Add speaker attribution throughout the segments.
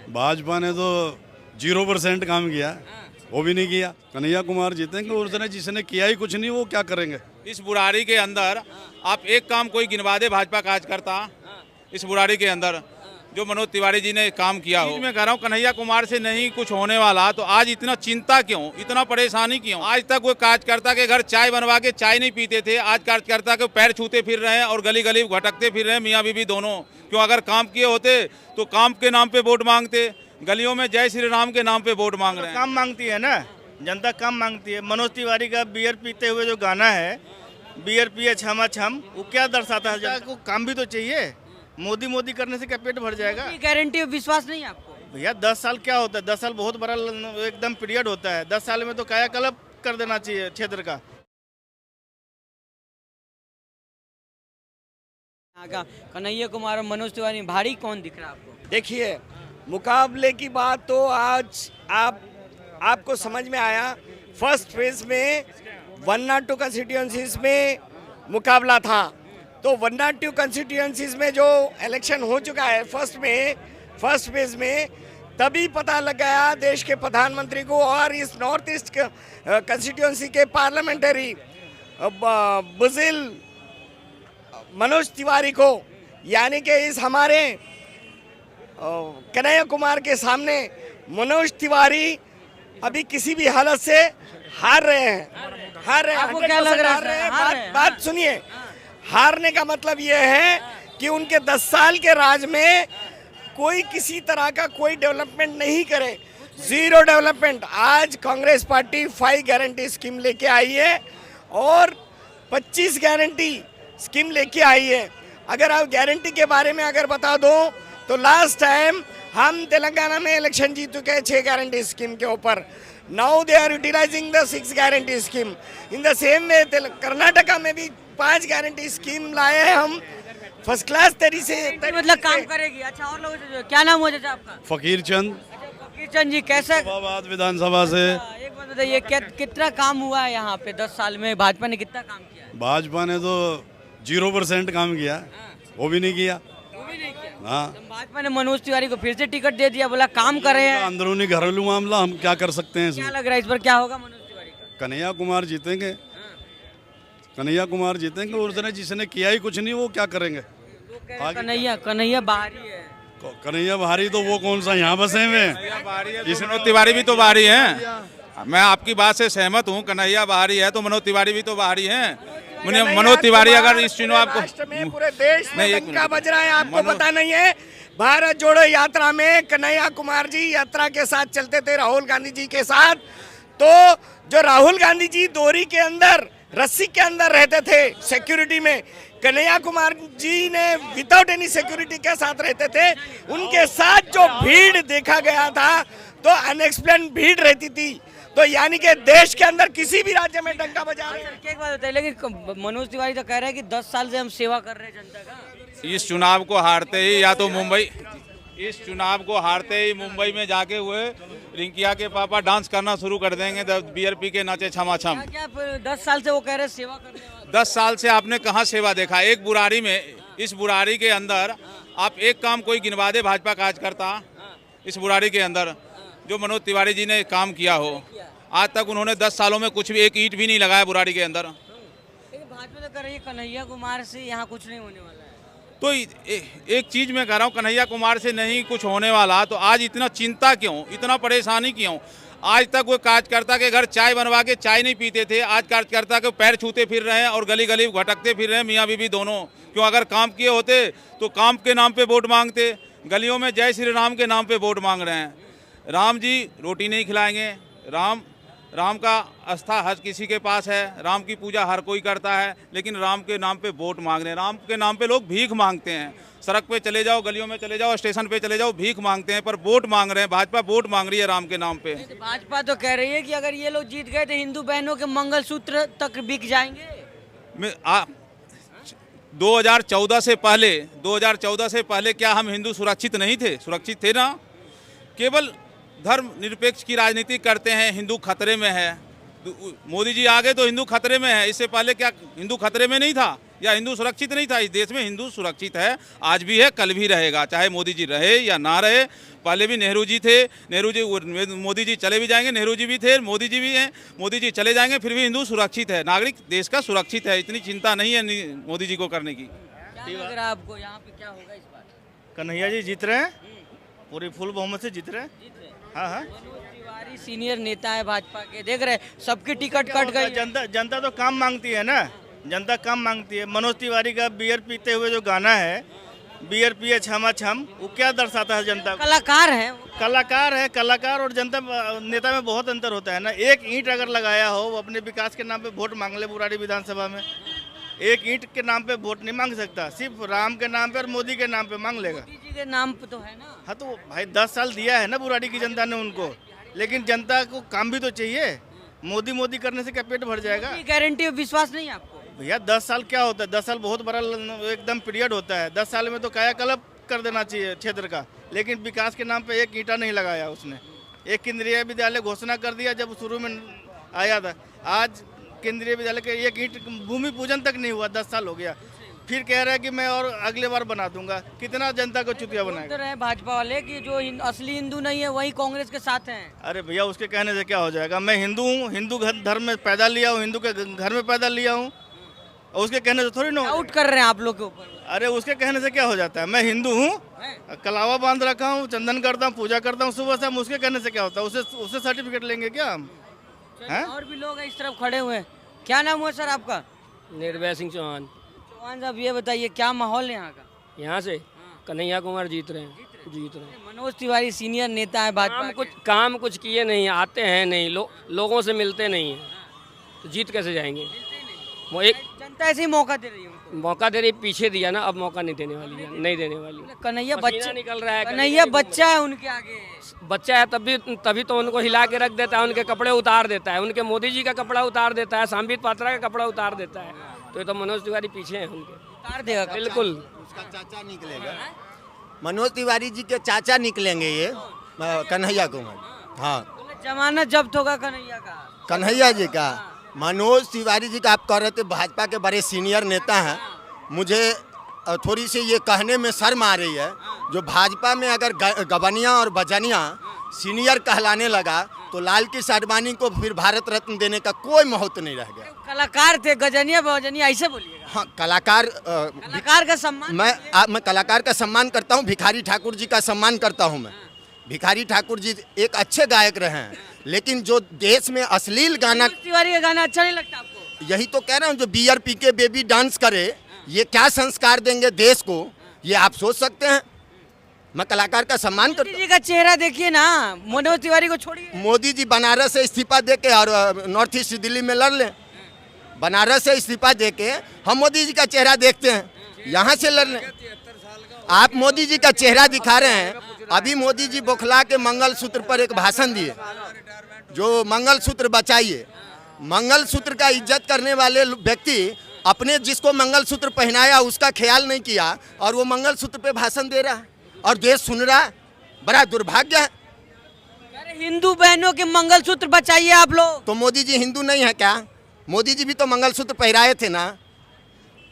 Speaker 1: भाजपा ने तो 0% काम किया, वो भी नहीं किया। कन्हैया कुमार जीतेंगे, उसने जिसने किया ही कुछ नहीं, वो क्या करेंगे।
Speaker 2: इस बुराड़ी के अंदर आप एक काम कोई गिनवा दे भाजपा कार्यकर्ता, इस बुराड़ी के अंदर जो मनोज तिवारी जी ने काम किया हो। मैं कह रहा हूँ कन्हैया कुमार से नहीं कुछ होने वाला, तो आज इतना चिंता क्यों, इतना परेशानी क्यों। आज तक वो कार्यकर्ता के घर चाय बनवा के चाय नहीं पीते थे, आज कार्यकर्ता के पैर छूते फिर रहे हैं और गली गली भटकते फिर रहे हैं, मियाँ बीवी दोनों। क्यों, अगर काम किए होते तो काम के नाम पे वोट मांगते, गलियों में जय श्री राम के नाम पे वोट मांग रहे हैं।
Speaker 3: काम मांगती है ना, जनता काम मांगती है। मनोज तिवारी का बियर पीते हुए जो गाना है, बियर पिए छमा छम, वो क्या दर्शाता है? जनता को काम भी तो चाहिए। मोदी मोदी करने से क्या पेट भर जाएगा?
Speaker 4: गारंटी विश्वास नहीं आपको?
Speaker 3: भैया 10 साल क्या होता है? 10 साल बहुत बड़ा एकदम पीरियड होता है। 10 साल में तो कायाकल्प कर देना चाहिए क्षेत्र का।
Speaker 4: कन्हैया कुमार और मनोज तिवारी भारी कौन दिख रहा है आपको?
Speaker 5: देखिए, मुकाबले की बात तो आज आपको समझ में आया। फर्स्ट फेज में 102 कंस्टिट्यूएंसीज में मुकाबला था, तो 102 कंस्टिट्यूएंसीज में जो इलेक्शन हो चुका है फर्स्ट फेज में, तभी पता लग गया देश के प्रधानमंत्री को और इस नॉर्थ ईस्ट कंस्टिट्यूएंसी के पार्लियामेंटरी बुजिल मनोज तिवारी को, यानी कि इस हमारे कन्हैया कुमार के सामने मनोज तिवारी अभी किसी भी हालत से हार रहे हैं।
Speaker 4: आपको क्या लग रहा है?
Speaker 5: बात सुनिए, हारने का मतलब ये है कि उनके 10 साल के राज में कोई किसी तरह का कोई डेवलपमेंट नहीं करे, 0 डेवलपमेंट। आज कांग्रेस पार्टी 5 गारंटी स्कीम लेके आई है और 25 गारंटी स्कीम लेके आई है। अगर आप गारंटी के बारे में अगर बता दो तो लास्ट टाइम हम तेलंगाना में इलेक्शन जीत चुके हैं 6 गारंटी स्कीम के ऊपर। Now they are utilizing the 6 guarantee scheme. In the same way Karnataka में भी 5 गारंटी स्कीम लाए हैं हम फर्स्ट क्लास तरीके से।
Speaker 4: मतलब काम करेगी। अच्छा, और लोग क्या नाम हो जाता आपका?
Speaker 1: फकीर चंद।
Speaker 4: फकीर चंद जी, कैसा?
Speaker 1: इस्लामाबाद विधानसभा से।
Speaker 4: एक बात बताइए, कितना काम हुआ है यहाँ पे 10 साल में? भाजपा ने कितना काम किया है?
Speaker 1: भाजपा ने तो 0% काम किया, वो भी नहीं किया। हाँ,
Speaker 4: तो भाजपा ने मनोज तिवारी को फिर से टिकट दे दिया, बोला काम कर रहे हैं।
Speaker 1: अंदरूनी घरेलू मामला, हम क्या कर सकते हैं
Speaker 4: क्या
Speaker 1: इसमें।
Speaker 4: लग रहा है इस बार क्या होगा मनोज तिवारी का?
Speaker 1: कन्हैया कुमार जीतेंगे, कन्हैया कुमार जीतेंगे, उसने जिसने किया ही कुछ नहीं, वो क्या करेंगे।
Speaker 4: कन्हैया बाहरी है।
Speaker 1: कन्हैया बाहरी तो वो कौन सा यहाँ बसे हुए हैं।
Speaker 2: मनोज तिवारी भी तो बाहरी हैं। मैं आपकी बात से सहमत हूँ, कन्हैया बाहरी है तो मनोज तिवारी भी तो बाहरी हैं। मनोज तिवारी अगर इस चुनाव को
Speaker 5: पूरे देश में डंका बज रहा है, आपको पता नहीं है? भारत जोड़ो यात्रा में कन्हैया कुमार जी यात्रा के साथ चलते थे राहुल गांधी जी के साथ, तो जो राहुल गांधी जी दोरी के अंदर रस्सी के अंदर रहते थे सिक्योरिटी में, कन्हैया कुमार जी ने विदाउट एनी सिक्योरिटी के साथ रहते थे। उनके साथ जो भीड़ देखा गया था तो अनएक्सप्लेन भीड़ रहती थी, तो यानी कि देश के अंदर किसी भी राज्य में डंका बजा रहे हैं।
Speaker 4: एक बात बताइए, लेकिन मनोज तिवारी तो कह रहे हैं कि 10 साल से हम सेवा कर रहे हैं जनता का।
Speaker 2: इस चुनाव को हारते ही या तो इस चुनाव को हारते ही मुंबई में जाके हुए रिंकिया के पापा डांस करना शुरू कर देंगे, बियर पी के नाचे छमा छम।
Speaker 4: क्या 10 साल से वो कह रहे हैं सेवा करने वाले?
Speaker 2: 10 साल से आपने कहाँ सेवा देखा? एक बुराड़ी में, इस बुराड़ी के अंदर आप एक काम कोई गिनवा दे भाजपा कार्यकर्ता, इस बुराड़ी के अंदर जो मनोज तिवारी जी ने काम किया हो। आज तक उन्होंने 10 सालों में कुछ भी, एक ईंट भी नहीं लगाया बुराड़ी के अंदर।
Speaker 4: लेकिन भाजपा तो कर रही है कन्हैया कुमार से यहाँ कुछ नहीं होने वाला है।
Speaker 2: तो एक चीज मैं कह रहा हूँ, कन्हैया कुमार से नहीं कुछ होने वाला, तो आज इतना चिंता क्यों, इतना परेशानी क्यों। आज तक वो कार्यकर्ता के घर चाय बनवा के चाय नहीं पीते थे, आज कार्यकर्ता के पैर छूते फिर रहे हैं और गली गली भटकते फिर रहे हैं, मियाँ बीवी दोनों। क्यों, अगर काम किए होते तो काम के नाम पे वोट मांगते, गलियों में जय श्री राम के नाम पे वोट मांग रहे हैं। राम जी रोटी नहीं खिलाएंगे, राम का आस्था हर किसी के पास है, राम की पूजा हर कोई करता है, लेकिन राम के नाम पे वोट मांग रहे हैं। राम के नाम पे लोग भीख मांगते हैं, सड़क पे चले जाओ, गलियों में चले जाओ, स्टेशन पे चले जाओ, भीख मांगते हैं, पर वोट मांग रहे हैं। भाजपा वोट मांग रही है राम के नाम पे।
Speaker 4: भाजपा तो कह रही है कि अगर ये लोग जीत गए तो हिंदू बहनों के मंगलसूत्र तक बिक जाएंगे।
Speaker 2: 2014 से पहले क्या हम हिंदू सुरक्षित नहीं थे? सुरक्षित थे ना। केवल धर्म निरपेक्ष की राजनीति करते हैं, हिंदू खतरे में है। मोदी जी आ गए तो हिंदू खतरे में है, इससे पहले क्या हिंदू खतरे में नहीं था? या हिंदू सुरक्षित नहीं था? इस देश में हिंदू सुरक्षित है, आज भी है, कल भी रहेगा, चाहे मोदी जी रहे या ना रहे। पहले भी नेहरू जी थे, नेहरू जी, मोदी जी चले भी जाएंगे, नेहरू जी भी थे, मोदी जी भी हैं, मोदी जी चले जाएंगे, फिर भी हिंदू सुरक्षित है, नागरिक देश का सुरक्षित है। इतनी चिंता नहीं है मोदी जी को करने की।
Speaker 4: क्या लग रहा है आपको यहाँ पे क्या होगा इस बार?
Speaker 3: कन्हैया जी जीत रहे हैं, पूरी फुल बहुमत से जीत रहे हैं। हाँ हाँ,
Speaker 4: मनोज तिवारी सीनियर नेता है भाजपा के, देख रहे सबकी टिकट कट गई।
Speaker 3: जनता तो काम मांगती है ना, जनता काम मांगती है। मनोज तिवारी का बियर पीते हुए जो गाना है, बियर पिए छमा छम, वो क्या दर्शाता है जनता को?
Speaker 4: कलाकार है वो।
Speaker 3: कलाकार और जनता नेता में बहुत अंतर होता है ना। एक ईंट अगर लगाया हो, वो अपने विकास के नाम पे वोट मांग ले बुराड़ी विधानसभा में, एक ईंट के नाम पे वोट नहीं मांग सकता, सिर्फ राम के नाम पे और मोदी के नाम पे मांग लेगा।
Speaker 4: मोदी जी के नाम पे तो है ना।
Speaker 3: हाँ तो भाई 10 साल दिया है ना बुराड़ी की जनता ने उनको, लेकिन जनता को काम भी तो चाहिए। मोदी करने से क्या पेट भर जाएगा?
Speaker 4: गारंटी विश्वास नहीं है आपको?
Speaker 3: भैया 10 साल क्या होता है? 10 साल बहुत बड़ा एकदम पीरियड होता है। 10 साल में तो कायाकल्प कर देना चाहिए क्षेत्र का, लेकिन विकास के नाम पे एक ईंटा नहीं लगाया उसने। एक केंद्रीय विद्यालय घोषणा कर दिया जब शुरू में आया था, आज केंद्रीय विद्यालय के एक ईंट भूमि पूजन तक नहीं हुआ, 10 साल हो गया। फिर कह रहा है कि मैं और अगले बार बना दूंगा। कितना जनता को चुतिया बनाएगा?
Speaker 4: तो रहे भाजपा वाले कि जो असली हिंदू नहीं है वही कांग्रेस के साथ हैं।
Speaker 3: अरे भैया उसके कहने से क्या हो जाएगा? मैं हिंदू हूँ, हिंदू धर्म में पैदा लिया हूँ, हिंदू के घर में पैदा लिया हूँ, और उसके कहने से थोड़ी ना
Speaker 4: आउट कर रहे हैं आप लोग के ऊपर।
Speaker 3: अरे उसके कहने से क्या हो जाता है? मैं हिंदू हूँ, कलावा बांध रखा हूँ, चंदन करता हूँ, पूजा करता हूँ सुबह से। हम उसके कहने से क्या होता है? उससे सर्टिफिकेट लेंगे क्या हम? हैं?
Speaker 4: और भी लोग इस तरफ खड़े हुए हैं। क्या नाम हुआ सर आपका?
Speaker 6: निर्भय सिंह चौहान।
Speaker 4: चौहान साहब ये बताइए क्या माहौल है यहाँ का?
Speaker 6: यहाँ से कन्हैया कुमार जीत रहे हैं।
Speaker 4: मनोज तिवारी सीनियर नेता है भाजपा के।
Speaker 6: काम कुछ किए नहीं, आते हैं नहीं, लोगों से मिलते नहीं हैं, तो जीत कैसे जाएंगे? वो एक
Speaker 4: जनता ऐसे ही मौका दे रही है उनको।
Speaker 6: मौका दे रही, पीछे दिया ना, अब मौका नहीं देने वाली है, नहीं देने वाली।
Speaker 4: कन्हैया
Speaker 6: पसीना
Speaker 4: बच्चा
Speaker 6: निकल रहा है,
Speaker 4: कन्हैया बच्चा है उनके आगे।
Speaker 6: बच्चा है तभी तो उनको हिला के रख देता है, उनके कपड़े उतार देता है, उनके मोदी जी का कपड़ा उतार देता है, सांबित पात्रा का कपड़ा उतार देता है। तो ये तो मनोज तिवारी पीछे हैं उनके,
Speaker 4: उतार देगा
Speaker 6: बिल्कुल।
Speaker 7: उसका चाचा निकलेगा, मनोज तिवारी जी के चाचा निकलेंगे ये कन्हैया कुमार। हाँ,
Speaker 4: जमानत जब्त होगा कन्हैया का।
Speaker 7: कन्हैया जी का। मनोज तिवारी जी का आप कह रहे थे भाजपा के बड़े सीनियर नेता हैं, मुझे थोड़ी सी ये कहने में शर्म आ रही है। जो भाजपा में अगर गबनिया और बजनिया सीनियर कहलाने लगा तो लाल कृष्ण आडवाणी को फिर भारत रत्न देने का कोई महत्व नहीं रह गया।
Speaker 4: कलाकार थे, गजनिया बजनिया ऐसे बोलिएगा।
Speaker 7: हाँ, कलाकार
Speaker 4: का सम्मान
Speaker 7: मैं कलाकार का सम्मान करता हूँ, भिखारी ठाकुर जी का सम्मान करता हूँ। मैं भिखारी ठाकुर जी एक अच्छे गायक रहे हैं, लेकिन जो देश में अश्लील गाना,
Speaker 4: तिवारी का गाना अच्छा नहीं लगता आपको?
Speaker 7: यही तो कह रहा हूँ, जो बियर पी के बेबी डांस करे, ये क्या संस्कार देंगे देश को, ये आप सोच सकते हैं। मैं कलाकार का सम्मान करता हूँ।
Speaker 4: मोदी जी का चेहरा देखिए ना, मनोज तिवारी को छोड़िए।
Speaker 7: मोदी जी बनारस से इस्तीफा दे के और नॉर्थ ईस्ट दिल्ली में लड़ लें। बनारस से इस्तीफा दे के हम मोदी जी का चेहरा देखते हैं, यहाँ से लड़ लें। आप मोदी जी का चेहरा दिखा रहे हैं। अभी मोदी जी बौखला के मंगलसूत्र पर एक भाषण दिए, जो मंगलसूत्र बचाइए। मंगलसूत्र का इज्जत करने वाले व्यक्ति अपने जिसको मंगलसूत्र पहनाया उसका ख्याल नहीं किया और वो मंगलसूत्र पे भाषण दे रहा है और देश सुन रहा है। बड़ा दुर्भाग्य है।
Speaker 4: अरे हिंदू बहनों के मंगलसूत्र बचाइए आप लोग।
Speaker 7: तो मोदी जी हिंदू नहीं है क्या? मोदी जी भी तो मंगलसूत्र पहनाए थे ना।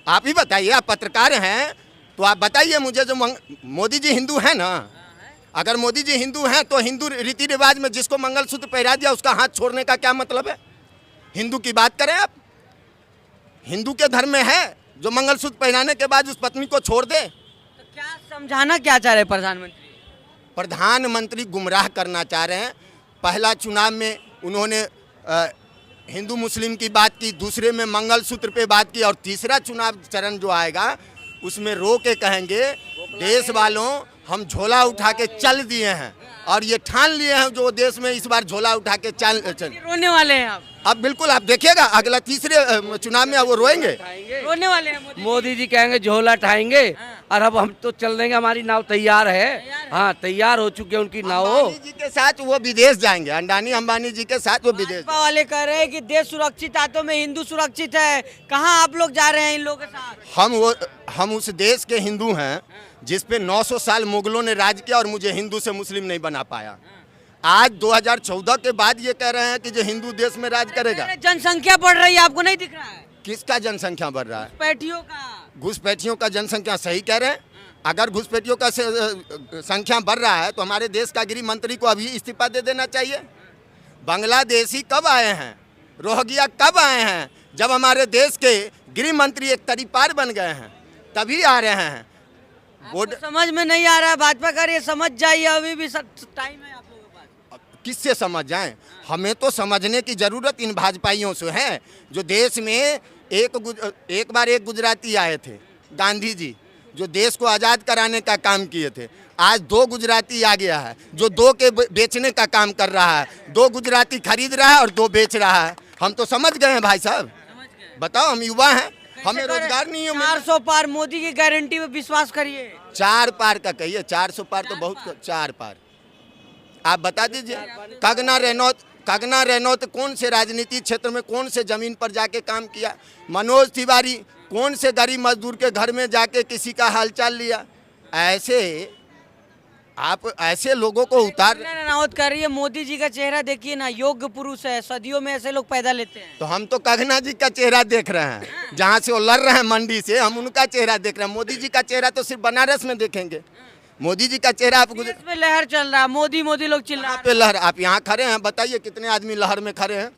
Speaker 7: आप ही बताइए, आप पत्रकार हैं तो आप बताइए मुझे, जो मोदी जी हिंदू है ना, अगर मोदी जी हिंदू हैं तो हिंदू रीति रिवाज में जिसको मंगलसूत्र पहना दिया उसका हाथ छोड़ने का क्या मतलब है? हिंदू की बात करें आप। हिंदू के धर्म में है जो मंगलसूत्र पहनाने के बाद उस पत्नी को छोड़ दे।
Speaker 4: तो क्या समझाना क्या चाह रहे प्रधानमंत्री?
Speaker 7: प्रधानमंत्री गुमराह करना चाह रहे हैं। पहला चुनाव में उन्होंने हिंदू मुस्लिम की बात की, दूसरे में मंगलसूत्र पे बात की, और तीसरा चुनाव चरण जो आएगा उसमें रो के कहेंगे, देश वालों हम झोला उठा के चल दिए हैं और ये ठान लिए हैं जो देश में इस बार झोला उठा के चल।
Speaker 4: रोने वाले हैं आप?
Speaker 7: अब बिल्कुल आप देखिएगा अगला तीसरे चुनाव में वो रोएंगे,
Speaker 4: रोने वाले हैं।
Speaker 6: मोदी जी कहेंगे झोला उठाएंगे और अब हम तो चल देंगे, हमारी नाव तैयार है। हाँ, तैयार हो चुके उनकी नाव।
Speaker 7: अंबानी जी के साथ वो विदेश जाएंगे, अंबानी जी के साथ वो विदेश।
Speaker 4: भाजपा वाले कह रहे हैं कि देश सुरक्षित हाथों में, हिंदू सुरक्षित है। कहाँ आप लोग जा रहे हैं इन लोगों के साथ?
Speaker 7: हम उस देश के हिंदू हैं जिस पे 900 साल मुगलों ने राज किया और मुझे हिंदू से मुस्लिम नहीं बना पाया। आज 2014 के बाद ये कह रहे हैं कि जो हिंदू देश में राज करेगा।
Speaker 4: जनसंख्या बढ़ रही है, आपको नहीं दिख रहा है?
Speaker 7: किसका जनसंख्या बढ़ रहा है?
Speaker 4: पैटियों का।
Speaker 7: घुसपैठियों का जनसंख्या, सही कह रहे हैं। अगर घुसपैठियों का संख्या बढ़ रहा है तो हमारे देश का गृह मंत्री को अभी इस्तीफा दे देना चाहिए। बांग्लादेशी कब आए हैं, रोहिंग्या कब आए हैं? जब हमारे देश के गृह मंत्री एक तरीपार बन गए हैं तभी आ रहे हैं।
Speaker 4: आपको समझ में नहीं आ रहा है भाजपा का, ये समझ जाइए, अभी भी टाइम है आप लोगों के पास।
Speaker 7: किससे समझ जाएं? हमें तो समझने की ज़रूरत इन भाजपाइयों से है जो देश में एक बार एक गुजराती आए थे, गांधी जी, जो देश को आज़ाद कराने का काम किए थे। आज 2 गुजराती आ गया है जो 2 के बेचने का काम कर रहा है। 2 गुजराती खरीद रहा है और 2 बेच रहा है। हम तो समझ गए हैं भाई साहब। बताओ, हम युवा हैं, हमें रोजगार नहीं है।
Speaker 4: 400 पार मोदी की गारंटी पे विश्वास करिए।
Speaker 7: 4 पार का कहिए, 400 पार तो बहुत। 4 पार आप बता दीजिए। कंगना रनौत कौन से राजनीति क्षेत्र में कौन से जमीन पर जाके काम किया? मनोज तिवारी कौन से गरीब मजदूर के घर में जाके किसी का हालचाल लिया? ऐसे लोगों को उतार।
Speaker 4: रनौत कर रही है, मोदी जी का चेहरा देखिए ना, योग्य पुरुष है, सदियों में ऐसे लोग पैदा लेते हैं।
Speaker 7: तो हम तो कंगना जी का चेहरा देख रहे हैं, जहाँ से वो लड़ रहे हैं मंडी से, हम उनका चेहरा देख रहे हैं। मोदी जी का चेहरा तो सिर्फ बनारस में देखेंगे। मोदी जी का चेहरा आप
Speaker 4: देश में लहर चल रहा है, मोदी मोदी लोग चिल्ला रहे हैं।
Speaker 7: पे लहर, आप यहाँ खड़े हैं, बताइए कितने आदमी लहर में खड़े हैं?